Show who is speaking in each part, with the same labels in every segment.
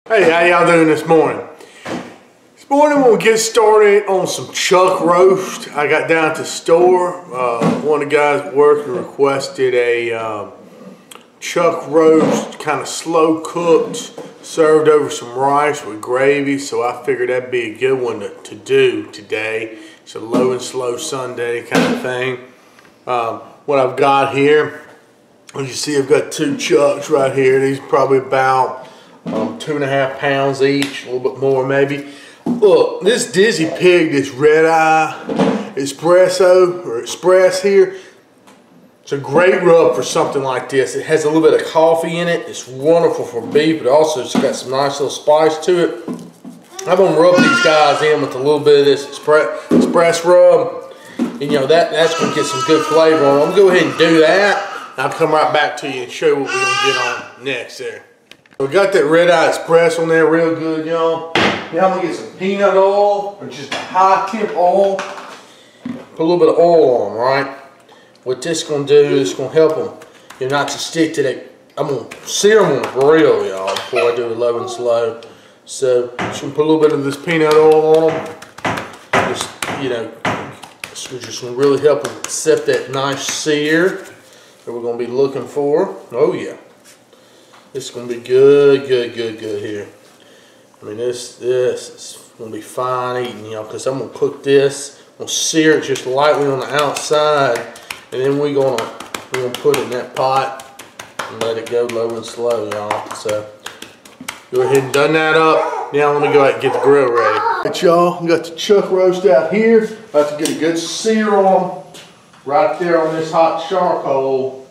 Speaker 1: Hey, how y'all doing this morning? This morning we'll get started on some chuck roast. I got down at the store. One of the guys working requested a chuck roast, kind of slow cooked, served over some rice with gravy. So I figured that'd be a good one to do today. It's a low and slow Sunday kind of thing. What I've got here, as you see, I've got two chucks right here. These are probably about 2.5 pounds each, a little bit more maybe. Look, this Dizzy Pig, this red eye espresso or express here, it's a great rub for something like this. It has a little bit of coffee in it. It's wonderful for beef, but also it's got some nice little spice to it. I'm gonna rub these guys in with a little bit of this express rub, and you know that's gonna get some good flavor on it. I'm gonna go ahead and do that, and I'll come right back to you and show you what we're gonna get on next there. We got that red eye express on there real good, y'all. Now I'm gonna get some peanut oil or just a high temp oil. Put a little bit of oil on them, right? What this gonna do is gonna help them, not to stick to that. I'm gonna sear them on the grill, y'all, before I do it low and slow. So just gonna put a little bit of this peanut oil on them. Just gonna really help them accept that nice sear that we're gonna be looking for. Oh yeah. This is going to be good here. I mean, this is going to be fine eating, because I'm going to cook this. I'm going to sear it just lightly on the outside, and then we're going to put it in that pot and let it go low and slow, y'all. So, go ahead and done that up. Now let me go ahead and get the grill ready. Alright, y'all, got the chuck roast out here. About to get a good sear on right there on this hot charcoal.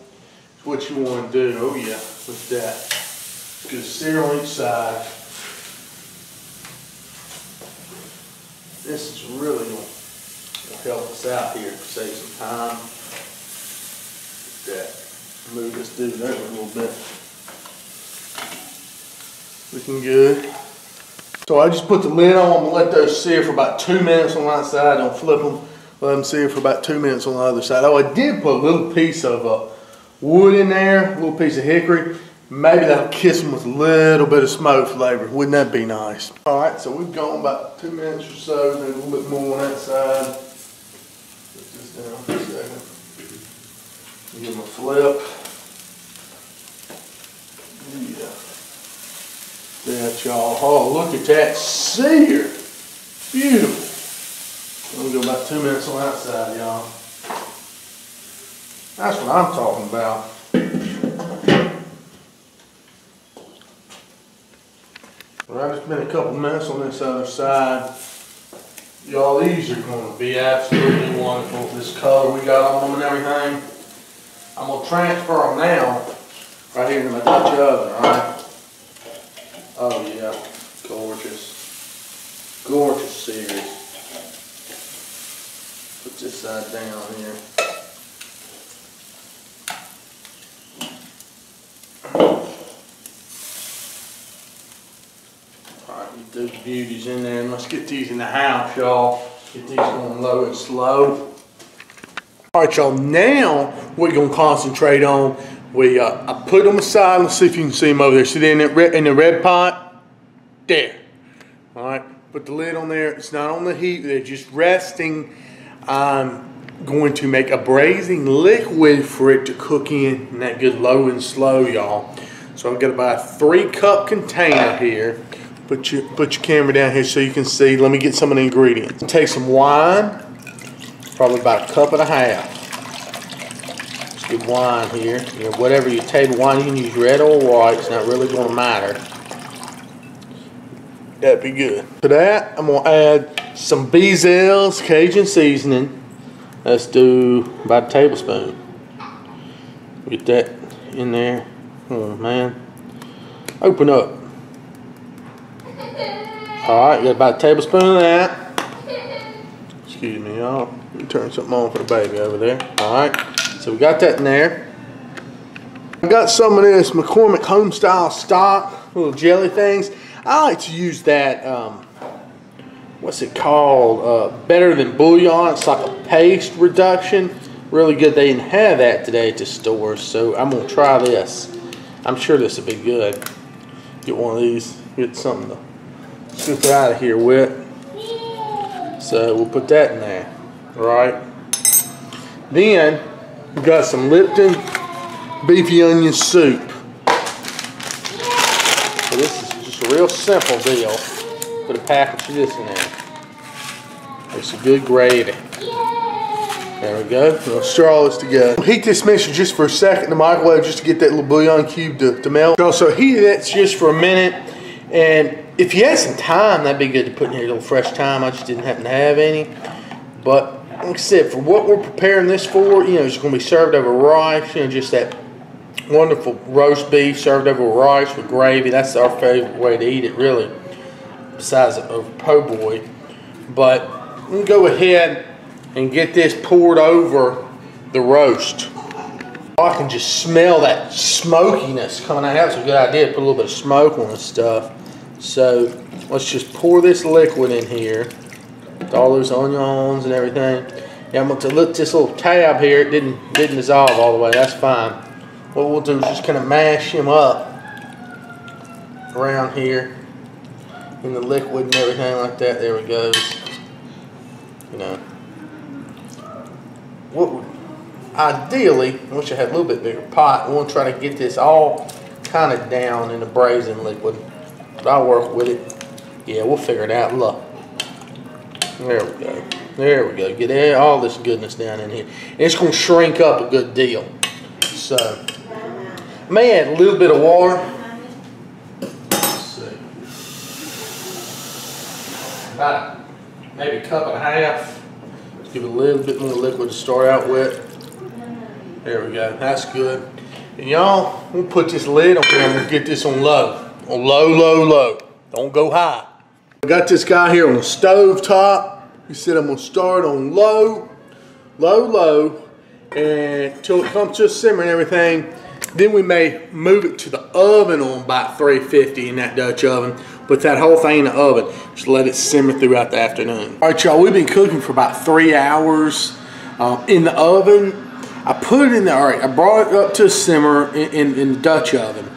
Speaker 1: That's what you want to do. Oh yeah. With that. Good sear on each side. This is really going to help us out here, save some time. With that. Move this dude over a little bit. Looking good. So I just put the lid on. I'm going to let those sear for about 2 minutes on one side. Don't flip them. Let them sear for about 2 minutes on the other side. Oh, I did put a little piece of wood in there, a little piece of hickory. Maybe that'll kiss them with a little bit of smoke flavor. Wouldn't that be nice? All right, so we've gone about 2 minutes or so, maybe a little bit more on that side. Put this down for a second. Give them a flip. Yeah. That, y'all. Oh, look at that sear. Beautiful. We'll go about 2 minutes on that side, y'all. That's what I'm talking about. Well, it's been a couple minutes on this other side. Y'all, these are going to be absolutely wonderful. This color we got on them and everything. I'm going to transfer them now right here to my Dutch oven, alright? Oh yeah, gorgeous. Gorgeous series. Put this side down here. Get those beauties in there, and let's get these in the house, y'all. Get these going low and slow. All right, y'all. Now we're gonna concentrate on. I put them aside. Let's see if you can see them over there. See them in the red pot? There. All right. Put the lid on there. It's not on the heat. They're just resting. I'm going to make a braising liquid for it to cook in that good low and slow, y'all. So I've got about a 3-cup container here. Put your camera down here so you can see. Let me get some of the ingredients. Take some wine, probably about 1.5 cups. It's good wine here. Whatever your table wine, you can use red or white. It's not really going to matter. That'd be good. For that, I'm going to add some Beezell's Cajun seasoning. Let's do about a tablespoon. Get that in there. Oh man. Open up. Alright, got about a tablespoon of that. Excuse me, y'all. Let me turn something on for the baby over there. Alright, so we got that in there. I got some of this McCormick Homestyle stock, little jelly things. I like to use that, what's it called? Better Than Bouillon. It's like a paste reduction. Really good. They didn't have that today at the store, so I'm going to try this. I'm sure this will be good. Get one of these. get something to scoop it out of here with. So we'll put that in there, right? Then we got some Lipton beefy onion soup. So this is just a real simple deal. Put a package of this in there. It's a good gravy. There we go. We'll stir all this together. We'll heat this mixture just for a second in the microwave just to get that little bouillon cube to melt. Also heat that just for a minute. And if you had some thyme, that'd be good to put in here, a little fresh thyme. I just didn't happen to have any. But like I said, for what we're preparing this for, you know, it's going to be served over rice. You know, just that wonderful roast beef served over rice with gravy. That's our favorite way to eat it, really, besides a po' boy. But we can go ahead and get this poured over the roast. I can just smell that smokiness coming out. That's a good idea to put a little bit of smoke on this stuff. So let's just pour this liquid in here with all those onions and everything. Yeah, I'm going to look this little tab here. It didn't dissolve all the way. That's fine. What we'll do is just kind of mash him up around here in the liquid and everything like that. There we go. You know, ideally, I wish I had a little bit bigger pot. I want to try to get this all kind of down in the braising liquid, but I'll work with it. Yeah, we'll figure it out. Look, there we go. There we go. Get all this goodness down in here. And it's going to shrink up a good deal. So, I may add a little bit of water. Let's see. About maybe a cup and a half. Give it a little bit more liquid to start out with. There we go. That's good. And y'all, we'll put this lid on here and we'll get this on low. On low, low, low. Don't go high. I got this guy here on the stove top. He said I'm going to start on low, low, low, and until it comes to a simmer and everything. Then we may move it to the oven on about 350 in that Dutch oven. Put that whole thing in the oven. Just let it simmer throughout the afternoon. All right, y'all, we've been cooking for about 3 hours in the oven. I put it in there, all right, I brought it up to a simmer in the Dutch oven,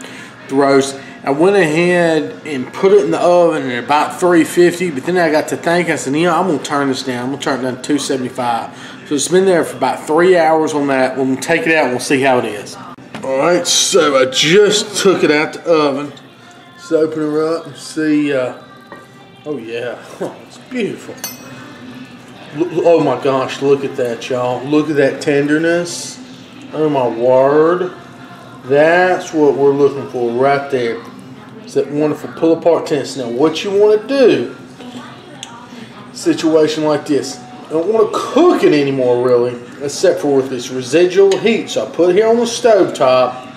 Speaker 1: the roast. I went ahead and put it in the oven at about 350, but then I got to thinking, I said, you know, I'm going to turn this down. I'm going to turn it down to 275. So it's been there for about 3 hours on that. We'll take it out and we'll see how it is. All right, so I just took it out the oven. Let's open her up and see. Oh, yeah. It's beautiful. Oh, my gosh. Look at that, y'all. Look at that tenderness. Oh, my word. That's what we're looking for right there. It's that wonderful pull-apart tenderness. Now, what you want to do, situation like this, I don't want to cook it anymore, really, except for with this residual heat. So I put it here on the stove top.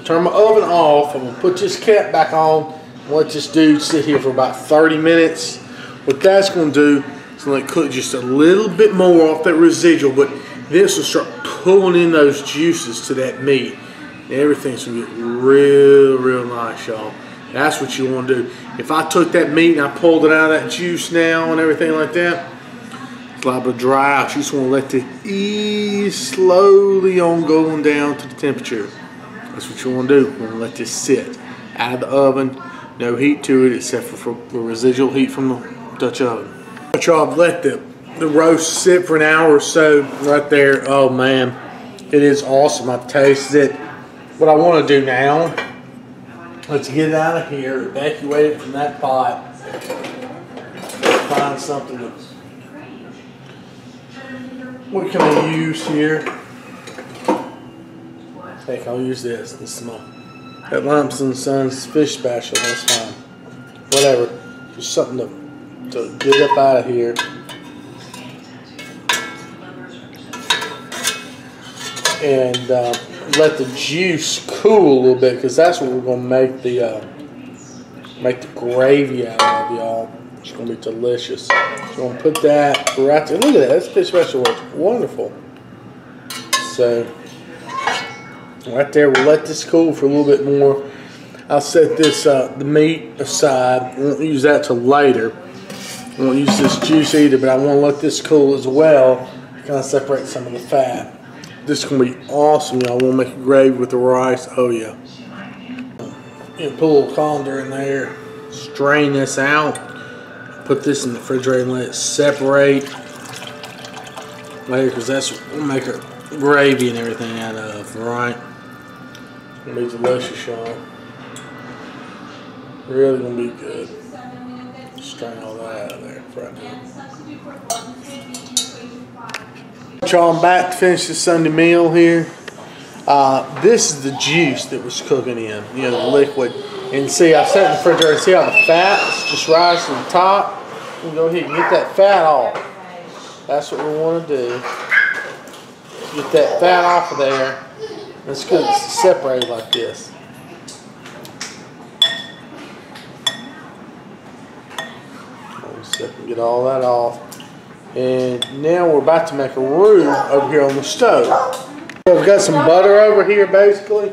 Speaker 1: Turn my oven off. I'm going to put this cap back on and let this dude sit here for about 30 minutes. What that's going to do is let it cook just a little bit more off that residual, but this will start pulling in those juices to that meat. And everything's going to get real, real nice, y'all. That's what you want to do. If I took that meat and I pulled it out of that juice now and everything like that, it's liable to dry out. You just want to let it ease slowly on going down to the temperature. That's what you want to do. You want to let this sit out of the oven. No heat to it except for the residual heat from the Dutch oven. But y'all let the roast sit for an hour or so right there. Oh man, it is awesome. I've tasted it. What I want to do now, let's get it out of here, evacuate it from that pot, find something that we can use here. Heck, I'll use this. This is my that Lamson Sons fish special. That's fine. Whatever. Just something to get up out of here. And let the juice cool a little bit, because that's what we're going to make the gravy out of, y'all. It's going to be delicious. So I'm going to put that right there. Look at that. That's fish special. It's wonderful. So right there, we'll let this cool for a little bit more. I'll set this the meat aside. I won't use that till later. I won't use this juice either, but I want to let this cool as well. Kind of separate some of the fat. This is going to be awesome, y'all. We'll make a gravy with the rice. Oh, yeah. You know, put a little colander in there, strain this out, put this in the refrigerator and let it separate later, because that's what we'll make our gravy and everything out of, right? It's gonna be delicious, y'all. Really gonna be good. Strain all that out of there right now. Y'all, I'm back to finish the Sunday meal here. This is the juice that was cooking in, you know, the liquid. And see, I set in the refrigerator, see how the fat's just rise to the top? We go ahead and get that fat off. That's what we want to do. Get that fat off of there. It's good to separate like this. Get all that off. And now we're about to make a roux over here on the stove. So we've got some butter over here basically.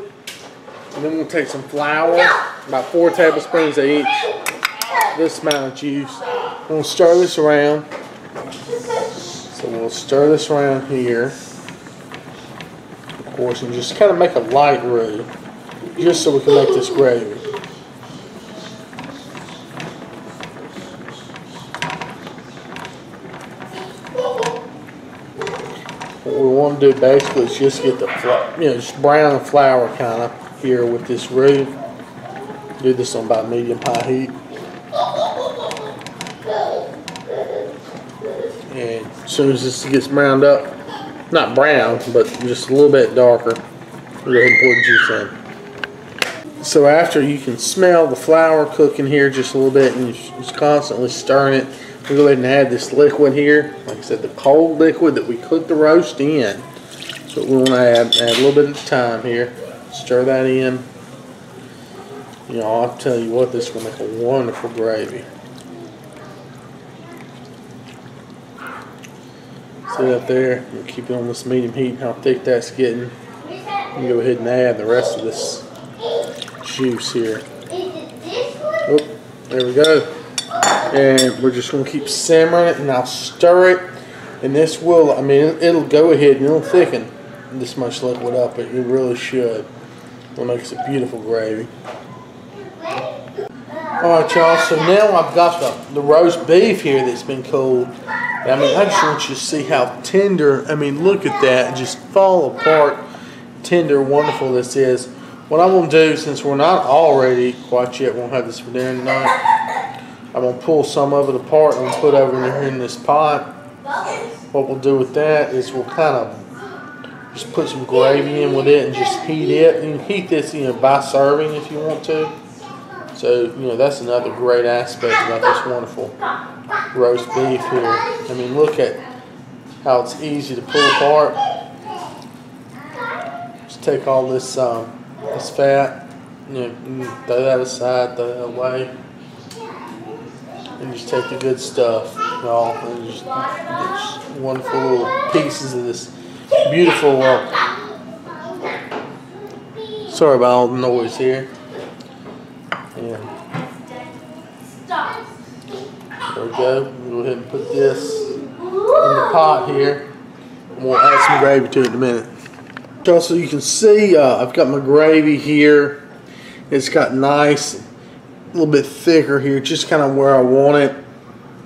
Speaker 1: And then we'll take some flour, about 4 tablespoons of each. This amount of juice. We'll stir this around. So we'll stir this around here. Of course, and just kind of make a light roux. Just so we can make this gravy. What we want to do basically is just get the just brown the flour kind of here with this roux. Do this on about medium-high heat. And as soon as this gets browned up, not brown, but just a little bit darker, we'll go ahead and pour the juice in. So after you can smell the flour cooking here just a little bit, and you're just constantly stirring it, we'll go ahead and add this liquid here. Like I said, the cold liquid that we cooked the roast in. That's what we want to add. Add a little bit at a time here. Stir that in. You know, I'll tell you what, this is going to make a wonderful gravy. See up there? We'll keep it on this medium heat, how thick that's getting. And go ahead and add the rest of this juice here. Oh, there we go. And we're just going to keep simmering it, and I'll stir it. And this will, I mean, it'll go ahead and it'll thicken this much liquid up. It really should. It'll make us a beautiful gravy. Alright, y'all, so now I've got the roast beef here that's been cooled. I mean, I just want you to see how tender, I mean, look at that, just fall apart, tender, wonderful this is. What I'm going to do, since we're not all ready quite yet, we won't have this for dinner tonight, I'm going to pull some of it apart and put over here in this pot. What we'll do with that is we'll kind of just put some gravy in with it and just heat it. You can heat this, you know, by serving if you want to. So, you know, that's another great aspect about this wonderful roast beef here. I mean, look at how it's easy to pull apart. Just take all this this fat, you know, throw that aside, throw that away, and just take the good stuff, y'all, and just wonderful little pieces of this beautiful. Sorry about all the noise here. Yeah. There we go. We'll go ahead and put this in the pot here, and we'll add some gravy to it in a minute. So you can see I've got my gravy here. It's got nice, a little bit thicker here, just kind of where I want it.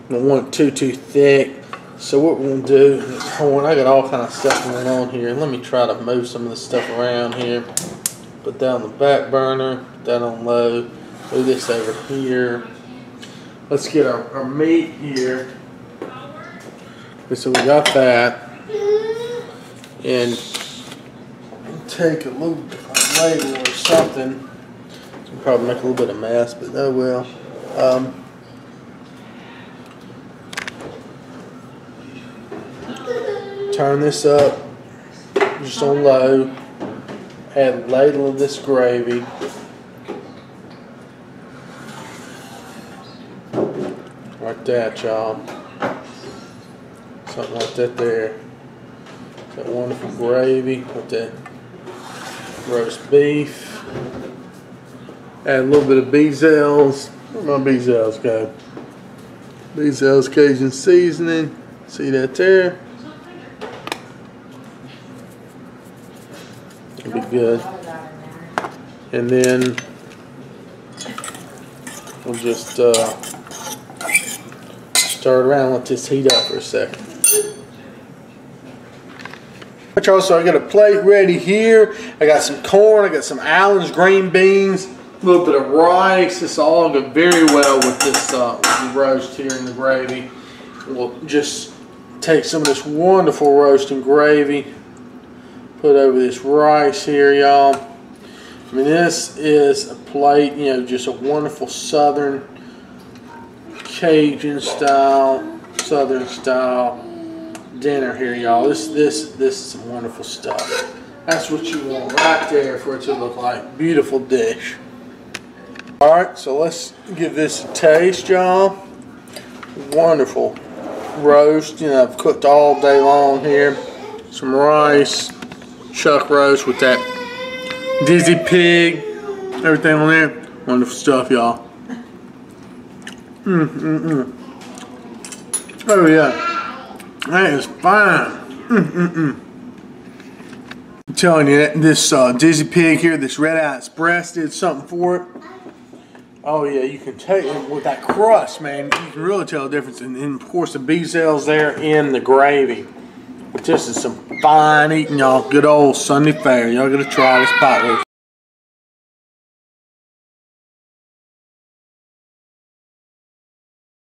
Speaker 1: I don't want it too thick. So what we're going to do is, hold on, I got all kind of stuff going on here. Let me try to move some of this stuff around here. Put that on the back burner, put that on low. Move this over here. Let's get our meat here. Okay, so we got that. And take a little ladle or something. We'll probably make a little bit of mess, but oh well. Turn this up just on low. Add a ladle of this gravy. Like that, y'all. Something like that there. That wonderful gravy with that roast beef. Add a little bit of Beezell's. Where my Beezell's go? Beezell's Cajun seasoning. See that there? It'll be good. And then We'll just stir it around, let this heat up for a second. So I got a plate ready here. I got some corn, I got some Allen's green beans, a little bit of rice. This all go very well with this with the roast here in the gravy. We'll just take some of this wonderful roasting gravy, put over this rice here, y'all. I mean, this is a plate, you know, just a wonderful Southern Cajun style, Southern style dinner here, y'all. This is some wonderful stuff. That's what you want right there for it to look like. Beautiful dish. Alright, so let's give this a taste, y'all. Wonderful roast. You know, I've cooked all day long here. Some rice, chuck roast with that Dizzy pig, everything on there. Wonderful stuff, y'all. Oh yeah, that is fine. I'm telling you, this Dizzy pig here, this red eye express did something for it. Oh yeah, you can take it with that crust, man. You can really tell the difference. And of course, the bezels there in the gravy. But this is some fine eating, y'all. Good old Sunday fare. Y'all gotta try this pot roast.